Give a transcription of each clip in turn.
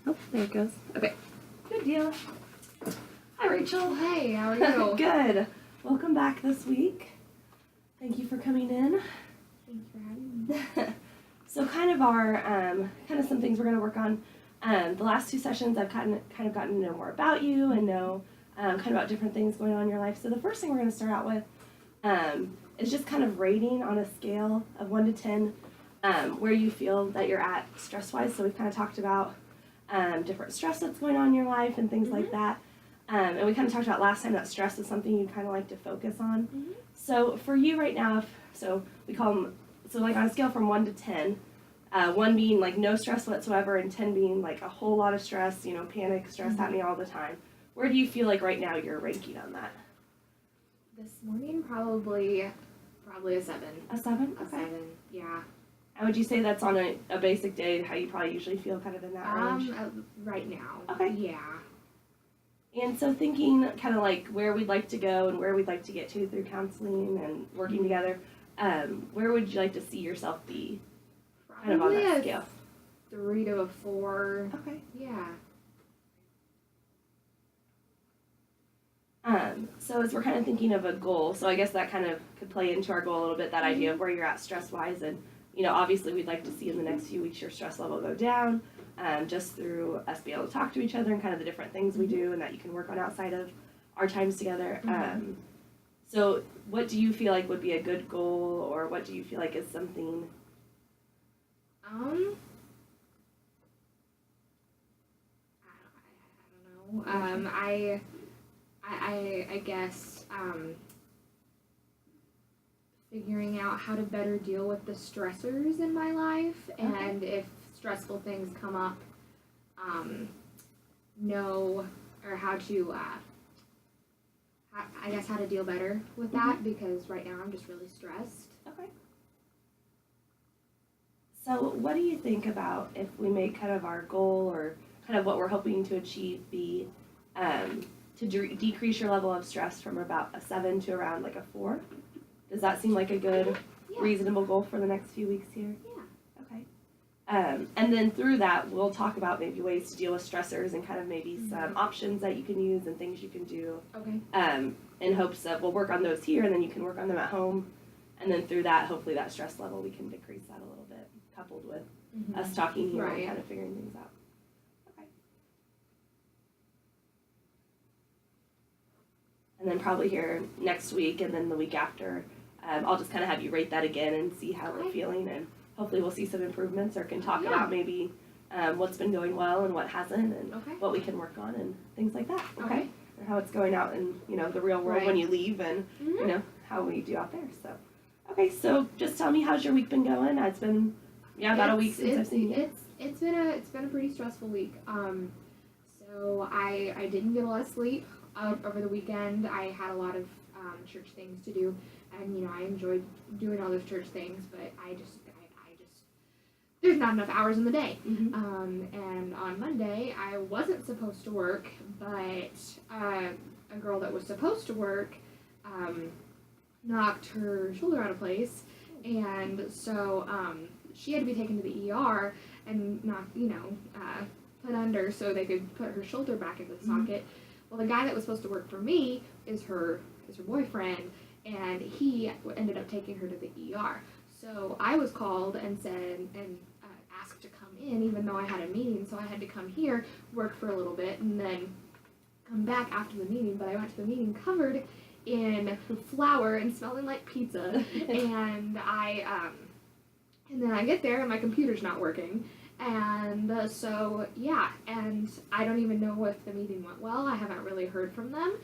Oh, there it goes. Okay. Good deal. Hi, Rachel. Hey, how are you? Good. Welcome back this week. Thank you for coming in. Thanks for having me. So kind of our, kind of some things we're going to work on. The last two sessions I've kind of gotten to know more about you and know kind of about different things going on in your life. So the first thing we're going to start out with is just kind of rating on a scale of 1 to 10 where you feel that you're at stress-wise. So we've kind of talked about different stress that's going on in your life and things like that. And we kind of talked about last time that stress is something you kind of like to focus on. So for you right now, so we call them, so like on a scale from 1 to 10, 1 being like no stress whatsoever and 10 being like a whole lot of stress, you know, panic, stress happening all the time. Where do you feel like right now you're ranking on that? This morning, probably a 7. A 7? A 7, yeah. And would you say that's on a basic day, how you probably usually feel kind of in that range? Right now. Okay. Yeah. And so thinking kind of like where we'd like to go and where we'd like to get to through counseling and working together, where would you like to see yourself be kind of on Probably that a scale? 3 to a 4. Okay. Yeah. So as we're kind of thinking of a goal, so I guess that kind of could play into our goal a little bit, that idea of where you're at stress-wise, and, you know, obviously we'd like to see in the next few weeks your stress level go down, just through us being able to talk to each other and kind of the different things we do and that you can work on outside of our times together. So what do you feel like would be a good goal, or what do you feel like is something? I don't know. I guess figuring out how to better deal with the stressors in my life, and if stressful things come up, know or how to I guess how to deal better with that, because right now I'm just really stressed. Okay. So what do you think about if we make kind of our goal, or kind of what we're hoping to achieve, be to decrease your level of stress from about a 7 to around like a 4? Does that seem like a good, reasonable goal for the next few weeks here? Yeah. Okay. And then through that, we'll talk about maybe ways to deal with stressors and kind of maybe some options that you can use and things you can do. Okay. In hopes of, we'll work on those here and then you can work on them at home. And then through that, hopefully that stress level, we can decrease that a little bit, coupled with us talking here and kind of figuring things out. Okay. And then probably here next week and then the week after, I'll just kind of have you rate that again and see how we're feeling, and hopefully we'll see some improvements, or can talk about maybe what's been going well and what hasn't, and what we can work on and things like that. Okay. And how it's going out in, you know, the real world when you leave, and you know how we do out there. So okay, so just tell me, how's your week been going? It's been about a week since I've seen you. It's been a pretty stressful week. So I didn't get a lot of sleep over the weekend. I had a lot of church things to do, and you know I enjoyed doing all those church things, but I just there's not enough hours in the day. And on Monday I wasn't supposed to work, but a girl that was supposed to work knocked her shoulder out of place, and so she had to be taken to the ER and put under so they could put her shoulder back into the socket. Well, the guy that was supposed to work for me is her boyfriend, and he ended up taking her to the ER. So I was called and asked to come in, even though I had a meeting. So I had to come here, work for a little bit, and then come back after the meeting. But I went to the meeting covered in flour and smelling like pizza, and then I get there and my computer's not working. And and I don't even know if the meeting went well. I haven't really heard from them.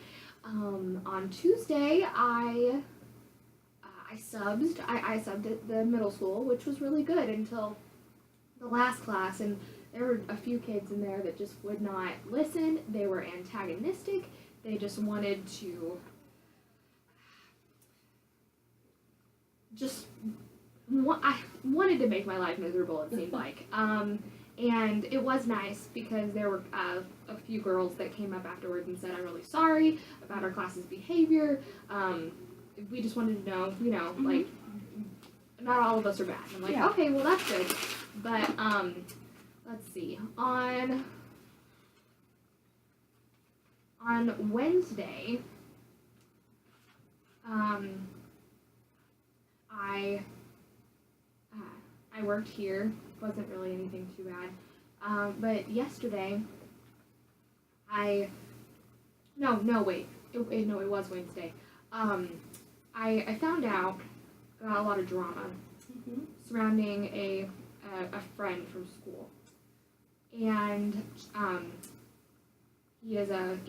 On Tuesday, I subbed at the middle school, which was really good until the last class, and there were a few kids in there that just would not listen. They were antagonistic. They just wanted to I wanted to make my life miserable, it seemed like. And it was nice because there were a few girls that came up afterwards and said, I'm really sorry about our class's behavior. We just wanted to know, like, not all of us are bad. I'm like, okay, well, that's good. But, let's see. On on Wednesday, I worked here. Wasn't really anything too bad. But yesterday, it was Wednesday. I found out about a lot of drama surrounding a friend from school, and he's an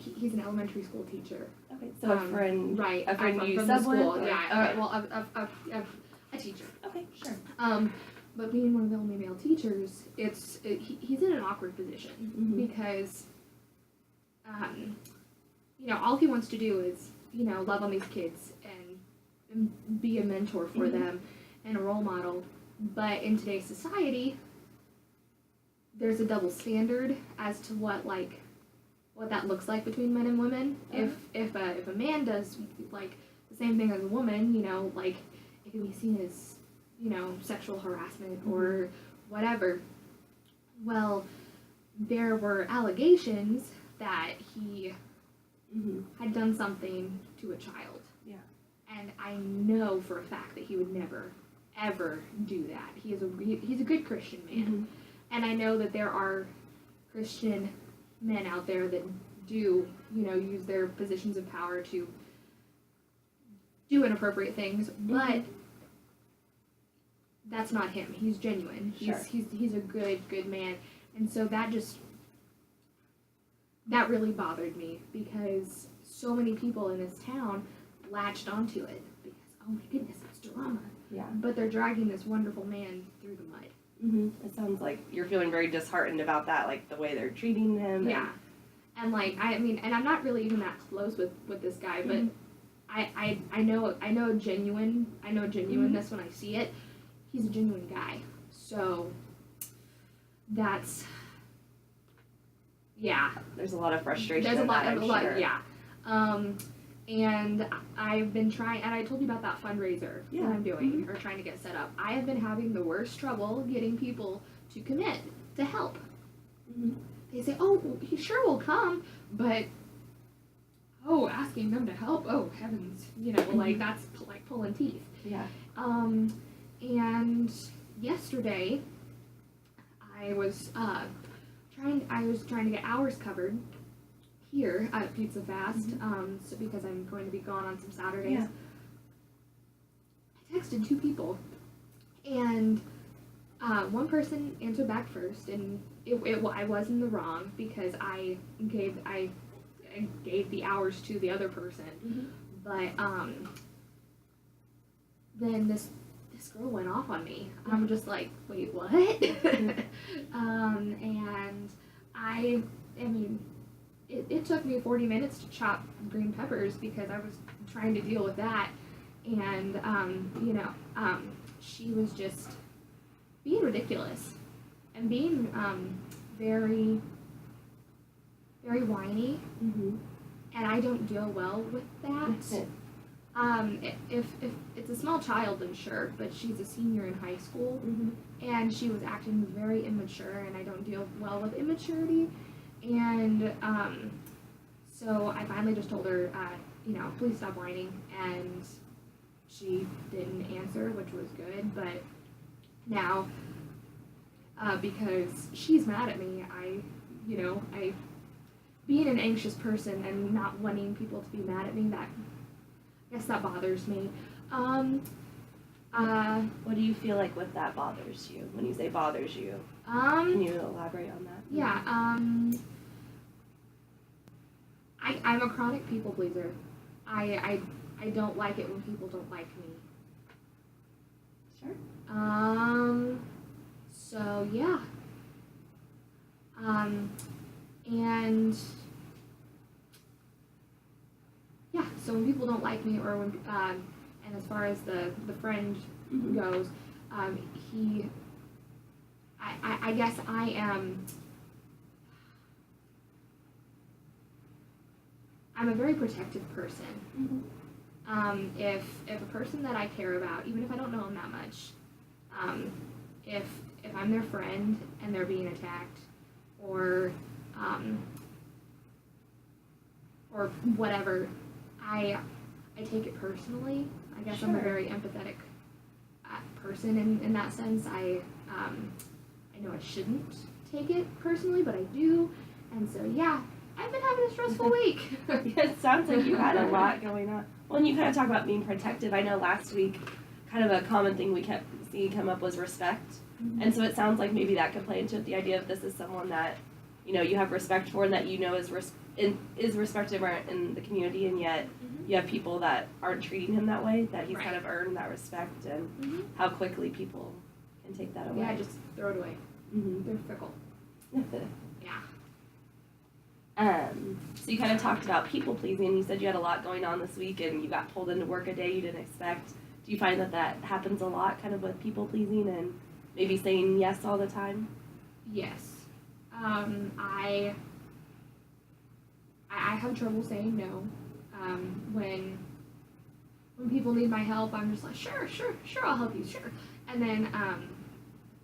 elementary school teacher. Okay, so a friend, right? A friend you from sub the with? school, Or- yeah. okay. Well, a teacher. Okay, sure. But being one of the only male teachers, he's in an awkward position because, all he wants to do is, love on these kids and be a mentor for them and a role model. But in today's society, there's a double standard as to what that looks like between men and women. If a man does the same thing as a woman, it can be seen as sexual harassment or whatever. Well, there were allegations that he had done something to a child. Yeah. And I know for a fact that he would never, ever do that. He's a good Christian man. And I know that there are Christian men out there that do, use their positions of power to do inappropriate things, but that's not him. He's genuine. He's a good man. And so that really bothered me because so many people in this town latched onto it because, oh my goodness, it's drama. Yeah. But they're dragging this wonderful man through the mud. It sounds like you're feeling very disheartened about that, like the way they're treating him. Yeah. And and I'm not really even that close with this guy, but I know genuineness when I see it. He's a genuine guy. So that's There's a lot of frustration. There's a lot, sure. yeah. And I've been trying, and I told you about that fundraiser that I'm doing or trying to get set up. I have been having the worst trouble getting people to commit to help. They say, "Oh, he sure will come," but asking them to help, oh heavens, that's like pulling teeth. Yeah. And yesterday, I was trying to get hours covered here at Pizza Fast, so because I'm going to be gone on some Saturdays. Yeah. I texted 2 people, and one person answered back first, and I was in the wrong because I gave the hours to the other person, but then this girl went off on me. I'm just like, wait, what? And it took me 40 minutes to chop green peppers because I was trying to deal with that, and she was just being ridiculous and being very, very whiny, and I don't deal well with that. If it's a small child, then sure, but she's a senior in high school, and she was acting very immature, and I don't deal well with immaturity, and so I finally just told her, please stop whining, and she didn't answer, which was good, but now, because she's mad at me, being an anxious person and not wanting people to be mad at me, I guess that bothers me. What do you feel like with that bothers you? When you say bothers you, can you elaborate on that? Yeah, I'm a chronic people pleaser. I don't like it when people don't like me. Sure. So yeah. And yeah, so when people don't like me, or when and as far as the friend goes, I guess I am. I'm a very protective person. If a person that I care about, even if I don't know them that much, if I'm their friend and they're being attacked, or or whatever, I take it personally. I guess I'm a Sure. very empathetic person in that sense. I know I shouldn't take it personally, but I do, and so yeah, I've been having a stressful week. It sounds like you had a lot going on. Well, and you kind of talk about being protective. I know last week, kind of a common thing we kept seeing come up was respect. And so it sounds like maybe that could play into it, the idea of this is someone that, you have respect for and that is respected in the community, and yet you have people that aren't treating him that way, that he's Right. kind of earned that respect, and how quickly people can take that away. Yeah, just throw it away. They're fickle. Yeah. So you kind of talked about people pleasing. You said you had a lot going on this week and you got pulled into work a day you didn't expect. Do you find that happens a lot, kind of with people pleasing and maybe saying yes all the time? Yes. I have trouble saying no. When people need my help, I'm just like, sure, I'll help you, sure. And then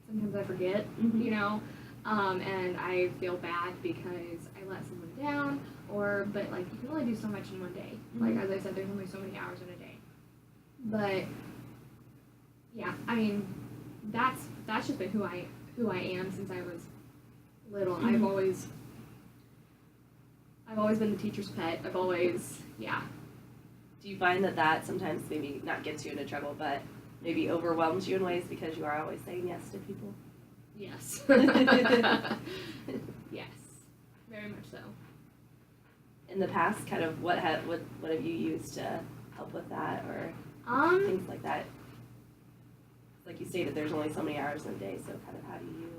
sometimes I forget, and I feel bad because I let someone down, but like you can only do so much in one day. Like as I said, there's only so many hours in a day. But yeah, I mean, that's just been who I am since I was little. I've always been the teacher's pet. I've always, yeah. Do you find that sometimes maybe not gets you into trouble, but maybe overwhelms you in ways because you are always saying yes to people? Yes. Yes. Very much so. In the past, kind of what have you used to help with that, or things like that? Like you stated, there's only so many hours in a day, so kind of how do you?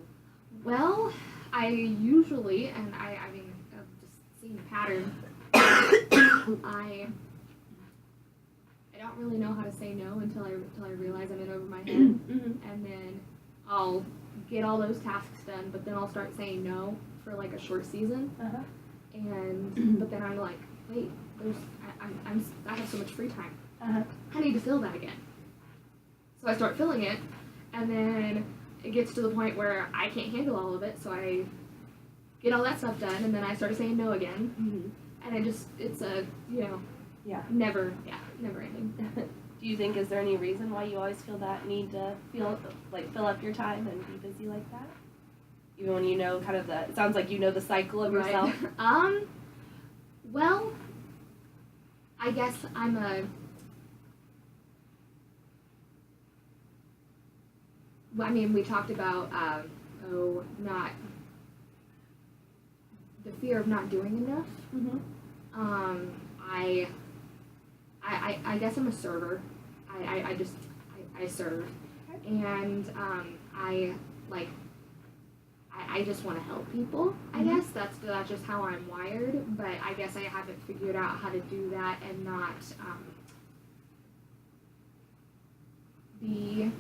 Well, I usually, and I mean, I've just seen the pattern. I don't really know how to say no until I realize I'm in over my head, and then I'll get all those tasks done. But then I'll start saying no for like a short season, and but then I'm like, wait, I have so much free time. I need to fill that again. So I start filling it, and then it gets to the point where I can't handle all of it, so I get all that stuff done, and then I start saying no again, and it's a, never ending. Do you think, is there any reason why you always feel that need to fill up your time and be busy like that? Even when you know kind of it sounds like you know the cycle of yourself. Right. Well, I guess we talked about, not the fear of not doing enough. I guess I'm a server. I serve, and I just want to help people. I guess that's just how I'm wired. But I guess I haven't figured out how to do that and not be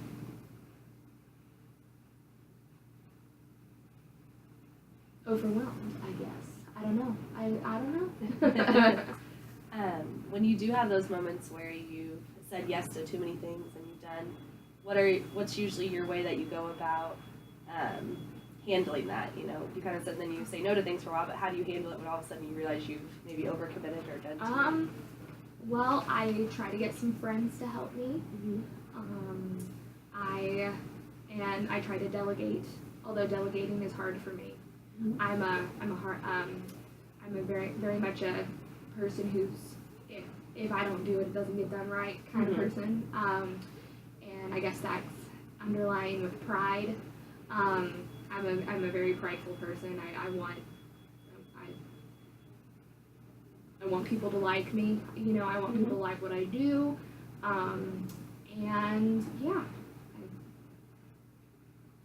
overwhelmed. I guess I don't know. I don't know. When you do have those moments where you've said yes to too many things and you've done, what's usually your way that you go about handling that? You kind of said then you say no to things for a while, but how do you handle it when all of a sudden you realize you've maybe overcommitted or done too much? Well, I try to get some friends to help me. I try to delegate, although delegating is hard for me. I'm a very, very much a person who's, if I don't do it, it doesn't get done right kind of person. And I guess that's underlying with pride. I'm a very prideful person. I want people to like me. I want people to like what I do. And yeah.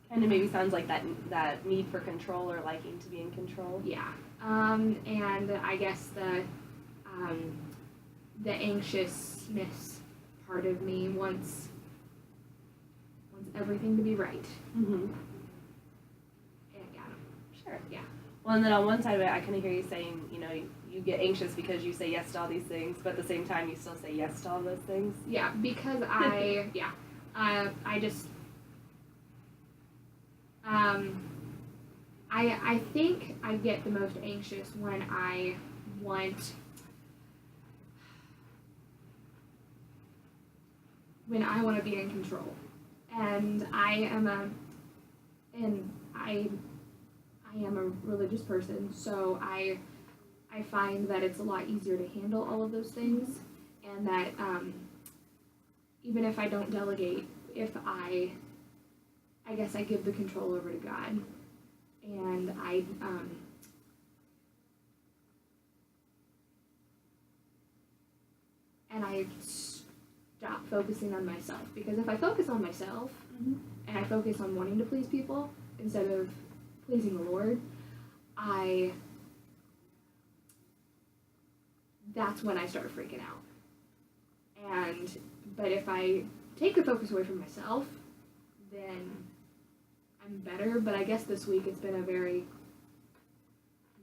Kind of maybe sounds like that need for control or liking to be in control. Yeah. And I guess the anxiousness part of me wants everything to be right. And yeah. Sure. Yeah. Well, and then on one side of it, I kind of hear you saying, you get anxious because you say yes to all these things, but at the same time, you still say yes to all those things. Yeah, because I think I get the most anxious when I want when I want to be in control. And I am a religious person, so I find that it's a lot easier to handle all of those things, and that even if I don't delegate, if I guess I give the control over to God, and I stop focusing on myself, because if I focus on myself and I focus on wanting to please people instead of pleasing the Lord, that's when I start freaking out. But if I take the focus away from myself, then I'm better. But I guess this week it's been a very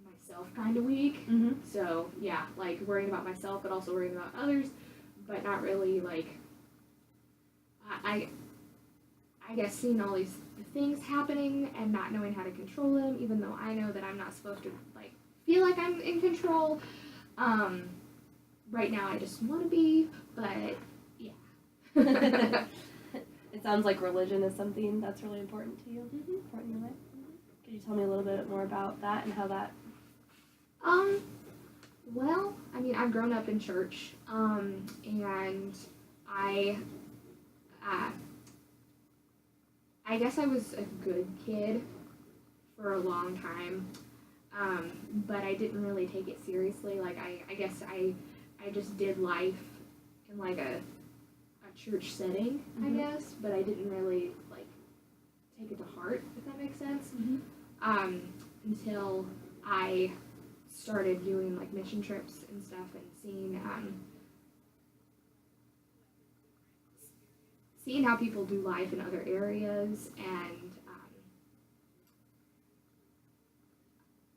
myself kind of week. So yeah, like worrying about myself, but also worrying about others, but not really like I guess seeing all these things happening and not knowing how to control them, even though I know that I'm not supposed to like feel like I'm in control. Right now I just want to be, but yeah. It sounds like religion is something that's really important to you, important in your life. Could you tell me a little bit more about that and how that? Well, I mean, I've grown up in church, and I guess I was a good kid for a long time, but I didn't really take it seriously. Like, I guess I just did life in like a church setting, I guess, but I didn't really like take it to heart, if that makes sense. Until I started doing like mission trips and stuff and seeing how people do life in other areas, and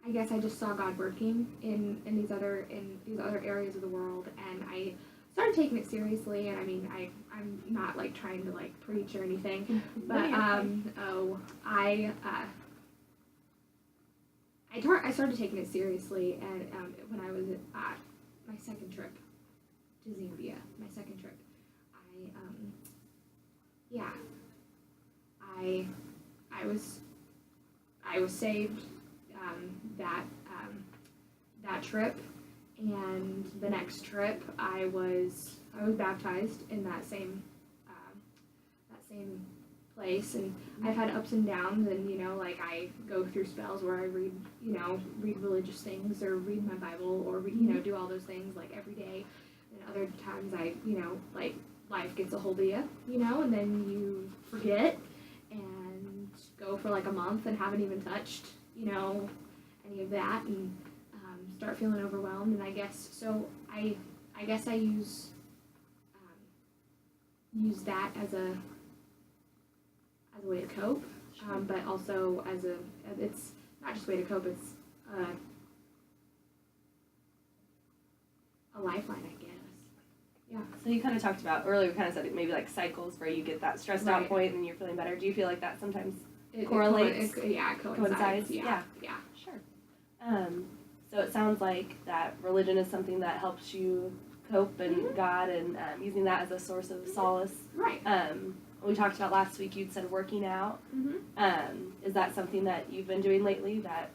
I guess I just saw God working in these other areas of the world, and I started taking it seriously. And I mean, I'm not like trying to like preach or anything, but I started taking it seriously, and when I was at my second trip to Zambia, I was saved that trip, and the next trip I was baptized in that same place. And I've had ups and downs, and like I go through spells where I read religious things or read my Bible or do all those things like every day, and other times I like life gets a hold of you, and then you forget and go for like a month and haven't even touched any of that, and start feeling overwhelmed. And I guess I use that as a way to cope, but also it's not just a way to cope, it's a lifeline, I guess. Yeah. So you kind of talked about earlier, we kind of said it maybe like cycles where you get that stressed out point and you're feeling better. Do you feel like that sometimes correlates? It coincides. Yeah. Sure. So it sounds like that religion is something that helps you cope and God, and using that as a source of solace. Right. We talked about last week, you'd said working out. Is that something that you've been doing lately? That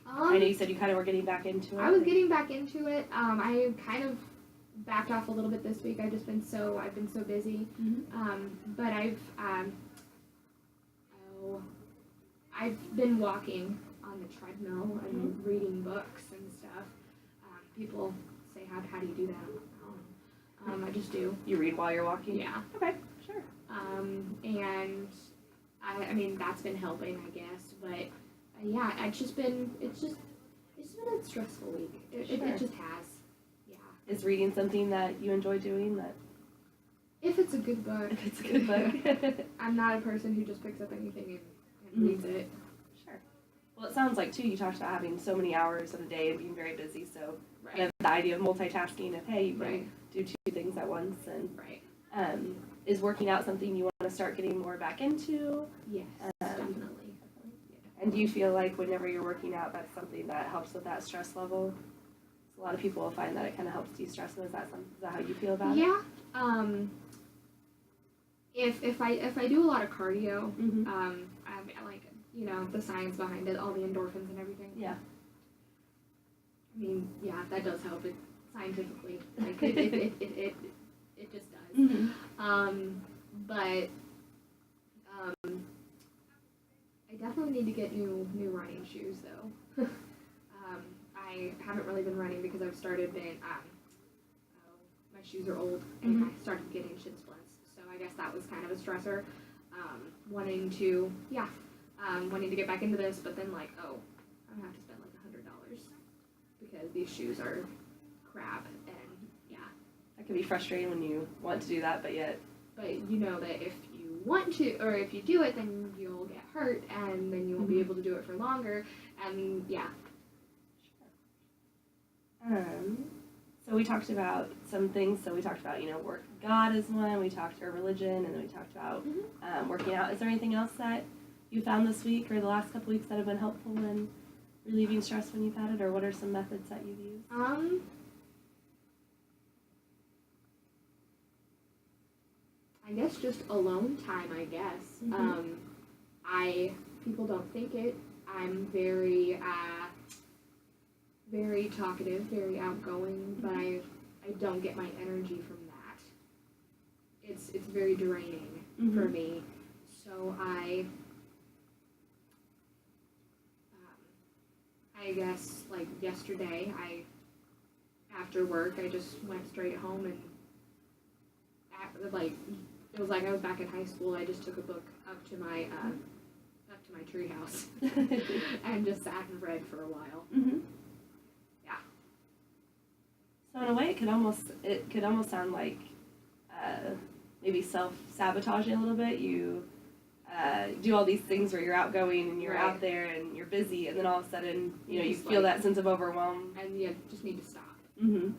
I know you said you kind of were getting back into it. I was getting back into it. I kind of backed off a little bit this week. I've been so busy. But I've been walking on the treadmill and reading books and stuff. People say, how do you do that? I just do. You read while you're walking? Yeah. Okay, sure. And I mean, that's been helping, I guess. But yeah, it's just been a stressful week. It just has. Yeah. Is reading something that you enjoy doing? That if it's a good book. If it's a good book. I'm not a person who just picks up anything and reads it. Sure. Well, it sounds like too, you talked about having so many hours in a day and being very busy. So right. kind of the idea of multitasking, of hey, you can do two things at once, and is working out something you want to start getting more back into? Yes, definitely. And do you feel like whenever you're working out, that's something that helps with that stress level? So a lot of people will find that it kind of helps de-stress them. Is that how you feel about it? Yeah. if I do a lot of cardio, Mm-hmm. I like, you know, the science behind it, all the endorphins and everything. Yeah. I mean, yeah, that does help it scientifically. Like it just does. Mm-hmm. But I definitely need to get new running shoes though. I haven't really been running because I've started been my shoes are old and Mhm. I started getting shin splints. So I guess that was kind of a stressor. Wanting to wanting to get back into this, but then like, oh, I'm gonna have to spend like $100 because these shoes are crap and yeah. That can be frustrating when you want to do that, but yet. But you know that if you want to, or if you do it, then you'll get hurt, and then you won't be Mhm. able to do it for longer, and yeah. So we talked about some things. So we talked about, you know, work with God is one. We talked about religion, and then we talked about working out. Is there anything else that you found this week or the last couple weeks that have been helpful in relieving stress when you've had it, or what are some methods that you've used? I guess just alone time. I guess. Mhm. People don't think it. I'm very very talkative, very outgoing, but I don't get my energy from that. It's very draining for Mhm. me. So I guess like yesterday, after work I just went straight home and like it was like I was back in high school. I just took a book up to my treehouse and just sat and read for a while. Mhm. Yeah. So in a way, it could almost sound like maybe self-sabotaging a little bit. You do all these things where you're outgoing and you're Right. out there and you're busy, and then all of a sudden, you know, you Just feel like- that sense of overwhelm. And you just need to stop. Mm-hmm.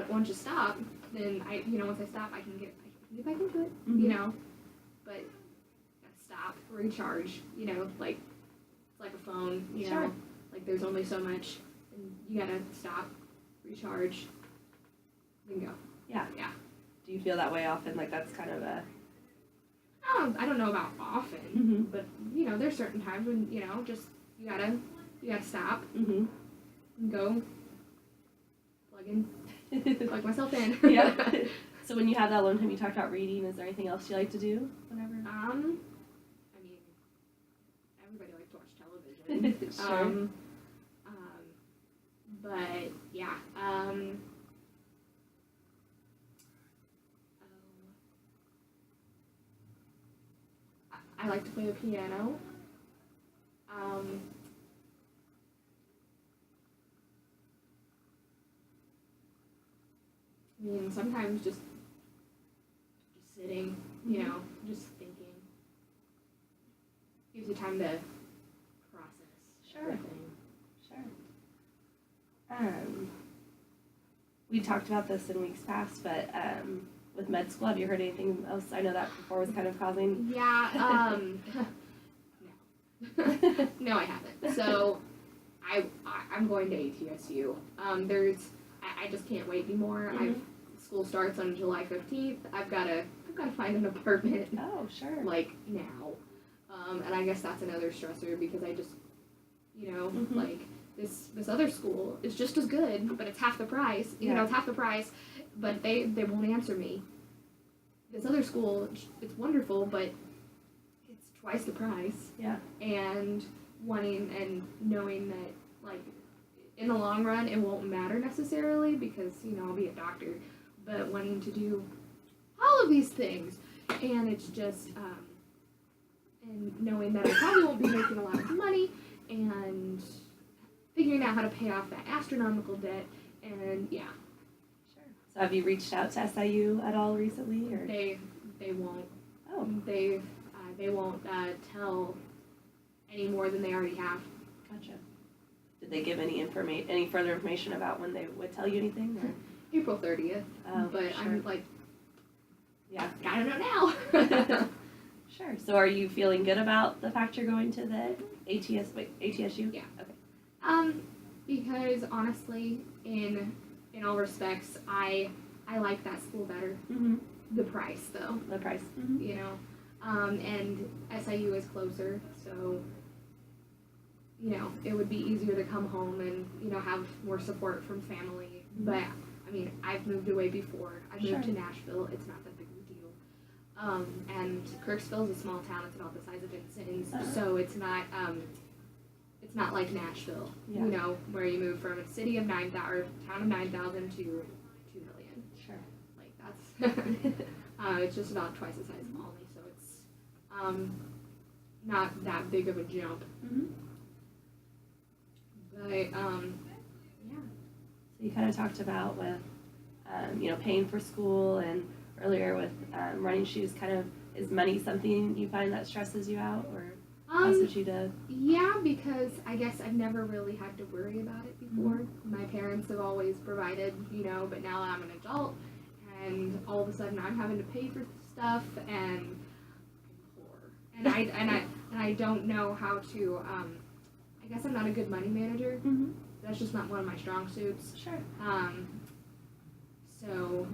Once you stop, then once I stop, I can get back into it. Mhm. You know, but gotta stop, recharge. You know, like it's like a phone. You Sure. know, like there's only so much, and you gotta stop, recharge, then go. Yeah. Yeah. Do you feel that way often? Like that's kind of a. I don't know about often, Mhm. but there's certain times when just you gotta stop Mm-hmm. and go plug myself in. Yeah. So when you have that alone time, you talked about reading. Is there anything else you like to do whenever? I mean, everybody likes to watch television. Sure. But yeah. I like to play the piano. I mean, sometimes just sitting, just thinking. Gives you time to process Sure. everything. Sure. We talked about this in weeks past, but with med school, have you heard anything else? I know that before was kind of causing. Yeah, no. No, I haven't. So, I'm going to ATSU. I just can't wait anymore. Mhm. School starts on July 15th. I've gotta find an apartment Oh, sure. like now. And I guess that's another stressor because I just, Mhm. like this other school is just as good, but it's half the price. You Yeah. know, it's half the price, but they won't answer me. This other school, it's wonderful, but it's twice the price. Yeah. And wanting and knowing that, like, in the long run, it won't matter necessarily because, I'll be a doctor, but wanting to do all of these things. And it's just, and knowing that I probably won't be making a lot of money and figuring out how to pay off that astronomical debt. And yeah, Sure. So have you reached out to SIU at all recently, or? they won't. Oh, They won't tell any more than they already have. gotcha. Did they give any further information about when they would tell you anything? Or? April 30th. Oh, But sure. I'm like, Yeah. gotta know now. Sure. So are you feeling good about the fact you're going to the ATSU? Yeah. Okay. Because honestly, in all respects, I like that school better. Mm-hmm. the price though, The price. you know. And SIU is closer, so you know it would be easier to come home and you know have more support from family. But I mean, I've moved away before. I moved to Nashville. It's not that big of a deal. And Kirksville is a small town. It's about the size of Vincennes, so it's not like Nashville, Yeah. you know, where you move from a city of 9,000 or town of 9,000 to 2 million. Sure. Like that's it's just about twice the size of Olney, so it's not that big of a jump. But yeah. So you kind of talked about with, you know, paying for school and earlier with running shoes. Kind of, is money something you find that stresses you out or stresses you to? Yeah, because I guess I've never really had to worry about it before. My parents have always provided, you know, but now I'm an adult, and all of a sudden I'm having to pay for stuff, and I'm poor, and I don't know how to. I guess I'm not a good money manager. That's just not one of my strong suits. Sure. So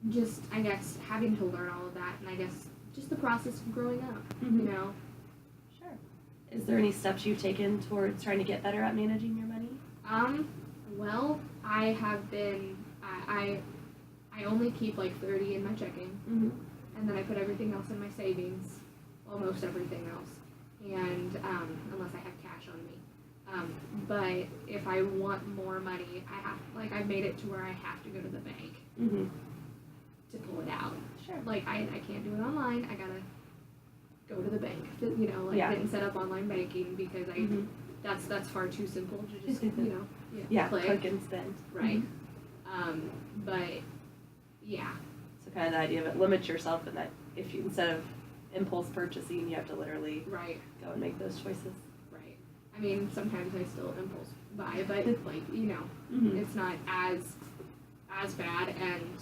just I guess having to learn all of that, and I guess just the process of growing up, you know. Sure. Is there any steps you've taken towards trying to get better at managing your money? Well, I have been. I only keep like 30 in my checking, and then I put everything else in my savings. Well, most everything else, and unless I have cash on me. But if I want more money, I've made it to where I have to go to the bank to pull it out. Sure. Like I can't do it online. I gotta go to the bank. You know, like didn't set up online banking because that's far too simple to just you know click and spend. Right. But yeah. So kind of the idea of it, limit yourself, and that if you instead of impulse purchasing, you have to literally go and make those choices. Right. I mean, sometimes I still impulse buy, but like you know, it's not as bad. And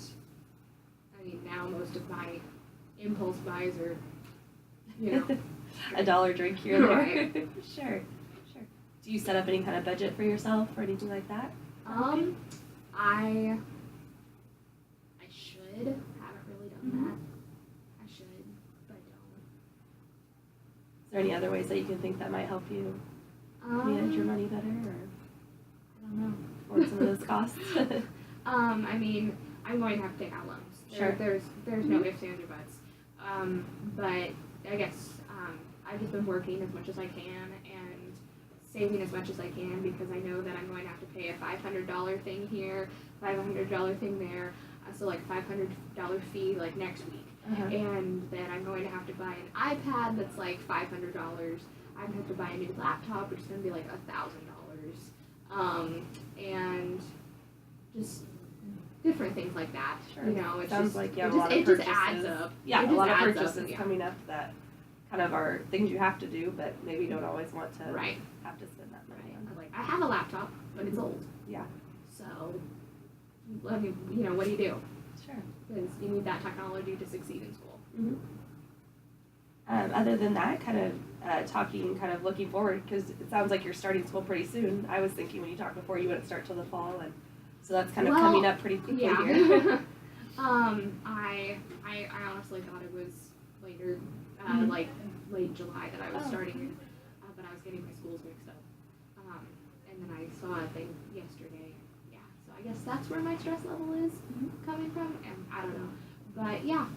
I mean, now most of my impulse buys are, you know, $1 drink here and there. Right. Sure. Do you set up any kind of budget for yourself or anything like that? I should. Haven't really done that. I should, but I don't. Is there any other ways that you can think that might help you manage your money better, or I don't know. afford some of those costs? I mean, I'm going to have to take out loans. Sure. There's no ifs, ands, or buts. But I guess I've just been working as much as I can and saving as much as I can because I know that I'm going to have to pay a $500 thing here, $500 thing there, so like $500 fee like next week. And then I'm going to have to buy an iPad that's like $500. I'm going to have to buy a new laptop, which is going to be like $1,000. And just different things like that. Sure. You know, it sounds just, like you have it a lot of just purchases. adds up. Yeah, It a just lot of adds up, purchases yeah. coming up that kind of are things you have to do, but maybe you don't always want to Right. have to spend that money on. Like I have a laptop, but it's old. Yeah. So, I mean, you know, what do you do? Sure. Because you need that technology to succeed in school. Other than that, kind of talking, kind of looking forward, because it sounds like you're starting school pretty soon. I was thinking when you talked before, you wouldn't start till the fall, and so that's kind of coming up pretty quickly Yeah. here. I honestly thought it was later, like late July that I was starting, but I was getting my schools mixed up. And then I saw a thing yesterday. Yeah, so I guess that's where my stress level is coming from, and I don't know. But yeah.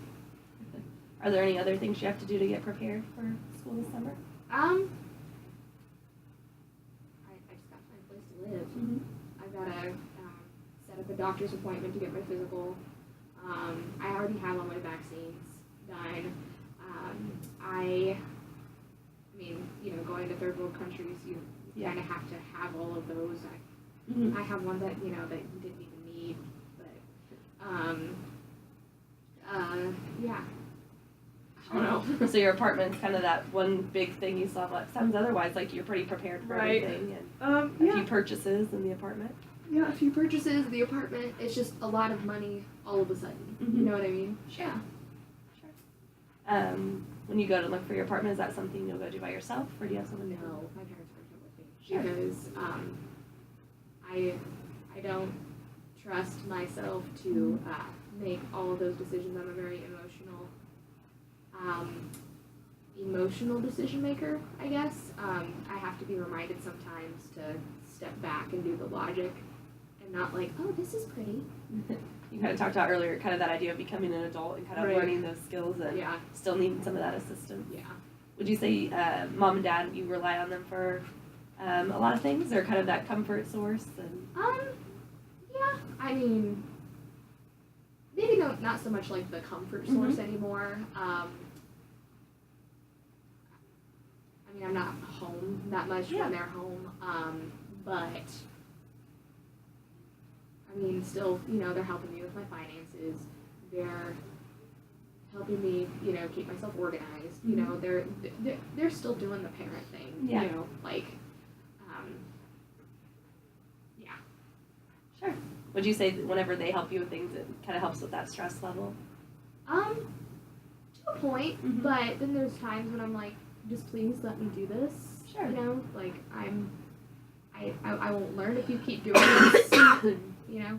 Are there any other things you have to do to get prepared for school this summer? I just got to find a place to live. I've got to set up a doctor's appointment to get my physical. I already have all my vaccines done. I mean, you know, going to third world countries, you kind of have to have all of those. I have one that, you know, that you didn't even need, but, yeah. I don't know. So your apartment's kind of that one big thing you saw. Like, sounds otherwise like you're pretty prepared for everything, and a few purchases in the apartment. Yeah, a few purchases, the apartment. It's just a lot of money all of a sudden. You know what I mean? Sure. When you go to look for your apartment, is that something you'll go do by yourself, or do you have someone to No, my parents are going with me Sure. because I don't trust myself to make all of those decisions. I'm a very emotional decision maker, I guess. I have to be reminded sometimes to step back and do the logic and not like, oh, this is pretty. You kind of talked about earlier, kind of that idea of becoming an adult and kind of Right. learning those skills and Yeah. still needing some of that assistance. Yeah. Would you say mom and dad, you rely on them for a lot of things, or kind of that comfort source? And Yeah, I mean, maybe not so much like the comfort source anymore. I mean, I'm not home that much Yeah. when they're home, but I mean, still, they're helping me with my finances. They're helping me, keep myself organized. They're still doing the parent thing. Yeah. Yeah. sure. Would you say that whenever they help you with things, it kind of helps with that stress level? To a point, Mhm. but then there's times when I'm like, just please let me do this. Sure. Like I won't learn if you keep doing this. Yeah.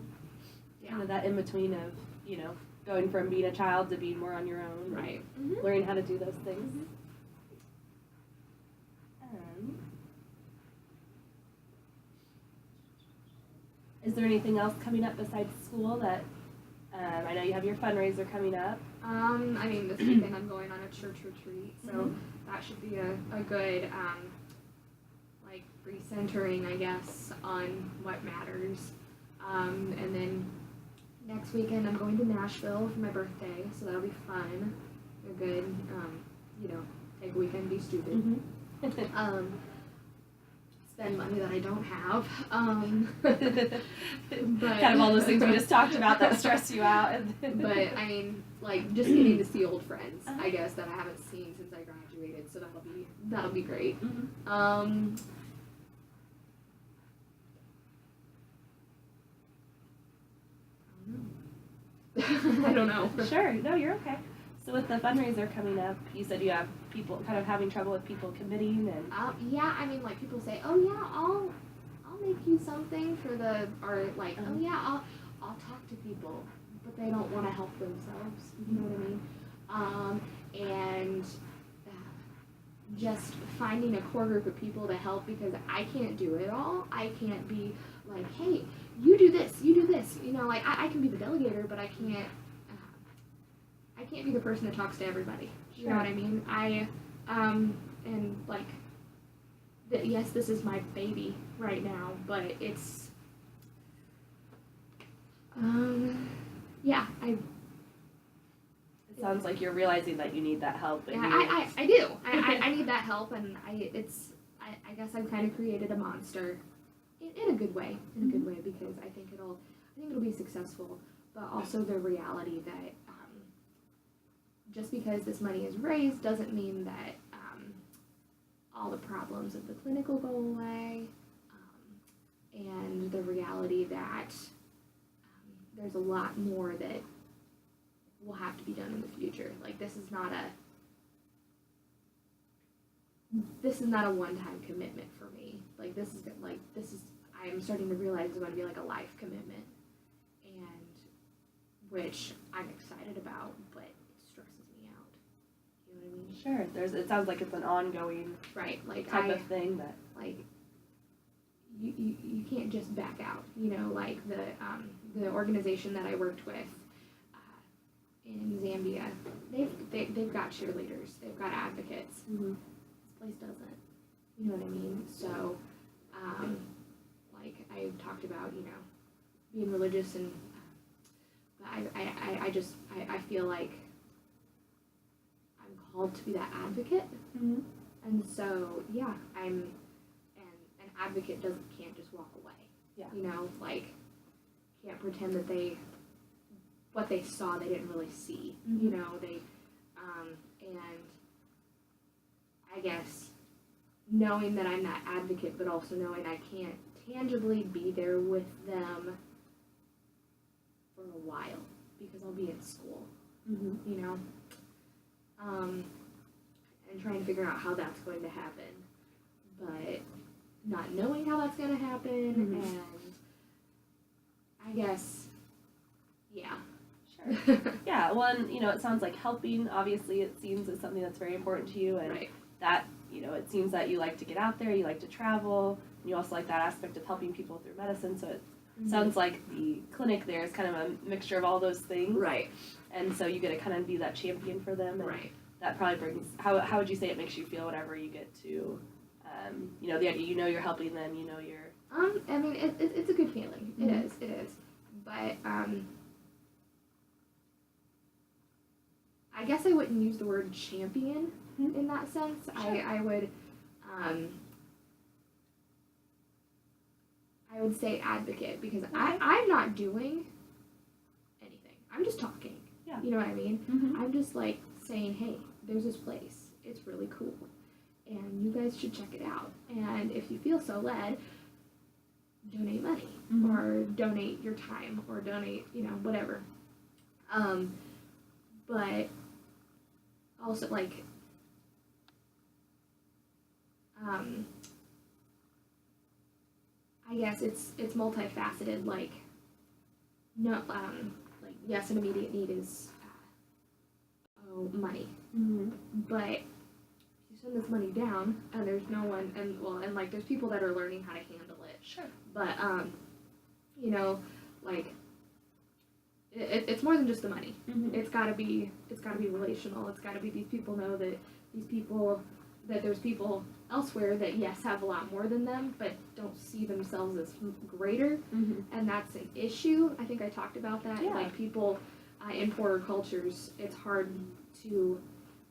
Kind of that in between of, going from being a child to being more on your own. and Right. Learning how to do those things. Is there anything else coming up besides school that, I know you have your fundraiser coming up. I mean, this weekend I'm going on a church retreat, so that should be a good, like, recentering, I guess, on what matters. And then next weekend I'm going to Nashville for my birthday, so that'll be fun. A good, take a weekend, be stupid. Spend money that I don't have. But kind of all those things we just talked about that stress you out. But I mean, like, just getting to see old friends, I guess, that I haven't seen since I graduated, so that'll be great. I don't know. Sure, no, you're okay. So with the fundraiser coming up, you said you have people kind of having trouble with people committing and. Yeah, I mean, like, people say, oh yeah, I'll make you something for or like, oh yeah, I'll talk to people, but they don't want to help themselves. You know what I mean? And just finding a core group of people to help, because I can't do it all. I can't be like, hey, you do this, like, I can be the delegator, but I can't be the person that talks to everybody. You know what I mean? And like, yes, this is my baby right now, but it's, yeah, It sounds like you're realizing that you need that help. And I do. I need that help, and I guess I've kind of created a monster in a good way, because I think it'll be successful, but also the reality that just because this money is raised doesn't mean that all the problems of the clinic will go away, and the reality that there's a lot more that will have to be done in the future. Like, this is not a one-time commitment for me. Like, I am starting to realize it's going to be like a life commitment, and which I'm excited about, but it stresses me out. You know what I mean? Sure. It sounds like it's an ongoing Like, type of thing that. like, you can't just back out. Like the organization that I worked with in Zambia, they've got cheerleaders, they've got advocates. This place doesn't. You know what I mean? So, like I talked about, being religious, and I feel like I'm called to be that advocate. And so, yeah, an advocate can't just walk away. Yeah. Like, can't pretend that what they saw they didn't really see. And I guess knowing that I'm that advocate, but also knowing I can't tangibly be there with them for a while because I'll be in school. And trying to figure out how that's going to happen, but not knowing how that's going to happen, and I guess, yeah. Sure. Yeah, well, and, it sounds like helping, obviously, it seems is something that's very important to you, and Right. that, it seems that you like to get out there, you like to travel, and you also like that aspect of helping people through medicine, so it sounds like the clinic there is kind of a mixture of all those things. Right. And so you get to kind of be that champion for them, and Right. that probably brings, how would you say it makes you feel whenever you get to, the idea, you're helping them, you're. I mean, it's a good feeling. Mhm. It is. But, I guess I wouldn't use the word champion Mhm. in that sense. Sure. I would say advocate because Okay. I'm not doing anything. I'm just talking. Yeah. You know what I mean? Mm-hmm. I'm just like saying, hey, there's this place. It's really cool. And you guys should check it out. And if you feel so led, donate money Mhm. or donate your time or donate, whatever. But also like I guess it's multifaceted. Like like yes, an immediate need is money, Mm-hmm. but if you send this money down and there's no one, and like there's people that are learning how to handle it, Sure. but like it's more than just the money. Mm-hmm. It's gotta be relational. It's gotta be these people know that there's people elsewhere that yes have a lot more than them but don't see themselves as greater, Mm-hmm. and that's an issue. I think I talked about that. Yeah. Like people in poorer cultures, it's hard to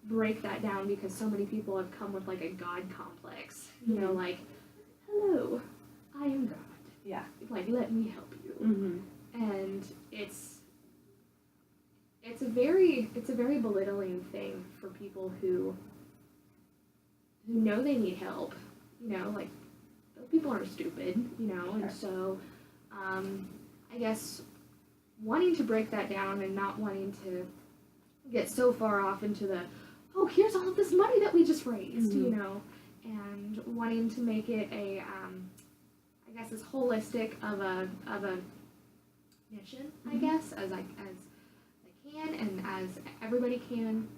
break that down because so many people have come with like a God complex. Mhm. Like, hello, I am God. Yeah. Like, let me help you. Mm-hmm. And it's a very belittling thing for people who know they need help. Like those people aren't stupid. Sure. And so I guess wanting to break that down and not wanting to get so far off into the here's all of this money that we just raised, Mhm. and wanting to make it a I guess as holistic of a mission, I Mhm. guess, as I can and as everybody can.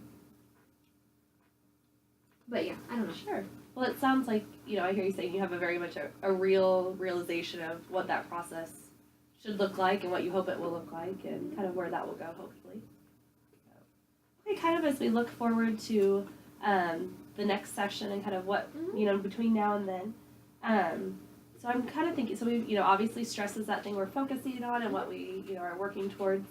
But yeah, I don't know. Sure. Well, it sounds like, I hear you saying you have a very much a real realization of what that process should look like and what you hope it will look like and kind of where that will go, hopefully. Okay, kind of as we look forward to the next session and kind of what, between now and then. So I'm kind of thinking, so we, obviously stress is that thing we're focusing on and what we, are working towards.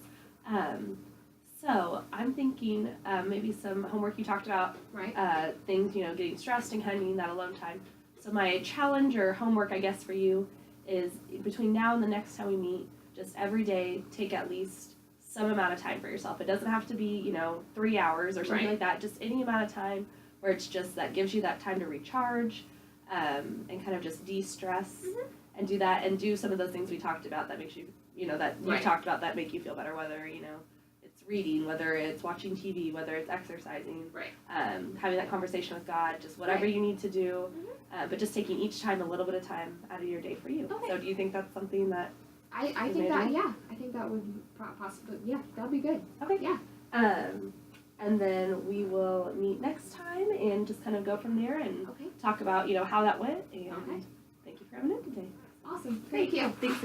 So I'm thinking maybe some homework you talked about, Right. things, getting stressed and kind of needing that alone time. So my challenge or homework, I guess, for you is between now and the next time we meet, just every day take at least some amount of time for yourself. It doesn't have to be, 3 hours or something Right. like that. Just any amount of time where it's just that gives you that time to recharge and kind of just de-stress and do that and do some of those things we talked about that makes you, that you Right. talked about that make you feel better, whether, it's reading, whether it's watching TV, whether it's exercising, Right. having that conversation with God, just whatever Right. you need to do, but just taking each time a little bit of time out of your day for you. Okay. So do you think that's something that, I Is think it that, ideal? yeah, I think that would possibly, yeah, that'd be good. okay. Yeah. And then we will meet next time and just kind of go from there and Okay. talk about, how that went. And Okay. thank you for having it today. Awesome. Thank you. Thanks.